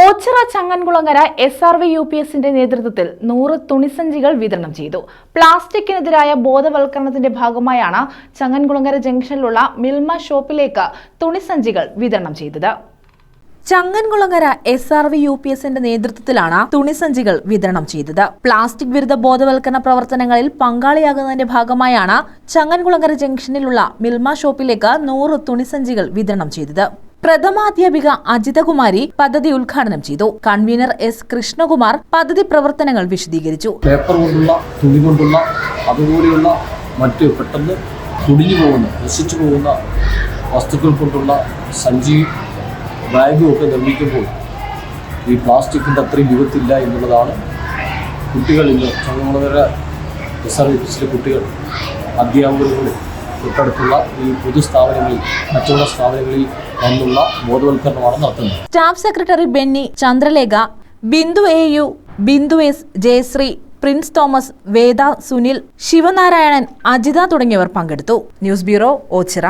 Ochira Changankulangara SRV UPSന്റെ നേതൃത്വത്തിൽ 100 തുണിസഞ്ചികൾ വിതരണം ചെയ്തു. പ്ലാസ്റ്റിക്കിനെതിരായ ബോധവൽക്കരണത്തിന്റെ ഭാഗമായാണ് ചങ്ങൻകുളങ്ങര ജംഗ്ഷനിലുള്ള മിൽമ ഷോപ്പിലേക്ക് തുണിസഞ്ചികൾ വിതരണം ചെയ്തത്. ചങ്ങൻകുളങ്ങര SRV UPSന്റെ നേതൃത്വത്തിലാണ് തുണിസഞ്ചികൾ വിതരണം ചെയ്തത്. പ്ലാസ്റ്റിക് വിരുദ്ധ ബോധവൽക്കരണ പ്രവർത്തനങ്ങളിൽ പങ്കാളിയാകുന്നതിന്റെ ഭാഗമായാണ് ചങ്ങൻകുളങ്ങര ജംഗ്ഷനിലുള്ള മിൽമ ഷോപ്പിലേക്ക് 100 തുണിസഞ്ചികൾ വിതരണം ചെയ്തത്. പ്രഥമാധ്യാപിക അജിതകുമാരി പദ്ധതി ഉദ്ഘാടനം ചെയ്തു. Convener S. കൃഷ്ണകുമാർ പദ്ധതി പ്രവർത്തനങ്ങൾ വിശദീകരിച്ചു. പേപ്പർ കൊണ്ടുള്ള, തുണി കൊണ്ടുള്ള, അതുപോലെയുള്ള മറ്റ് പെട്ടെന്ന് കുടിഞ്ഞു പോകുന്ന, നശിച്ചു പോകുന്ന വസ്തുക്കൾ കൊണ്ടുള്ള സഞ്ചിയും ബാഗും ഒക്കെ നിർമ്മിക്കുമ്പോൾ ഈ പ്ലാസ്റ്റിക്കിൻ്റെ അത്രയും വിപത്തില്ല എന്നുള്ളതാണ് കുട്ടികൾ ഇന്ന് ചങ്ങൻകുളങ്ങര SRV UPSലെ കുട്ടികൾ അധ്യാപകരുടെ തൊട്ടടുത്തുള്ള ഈ പൊതുസ്ഥാപനങ്ങളിൽ, കച്ചവട സ്ഥാപനങ്ങളിൽ നിന്നുള്ള ബോധവൽക്കരണമാണ് നടത്തുന്നത്. Staff secretary Benny, Chandralekha, Bindu AU, Bindu S, Jayashree, Prince Thomas, Veda, Sunil, Sivanarayanan, Ajitha തുടങ്ങിയവർ പങ്കെടുത്തു. News bureau, Ochira.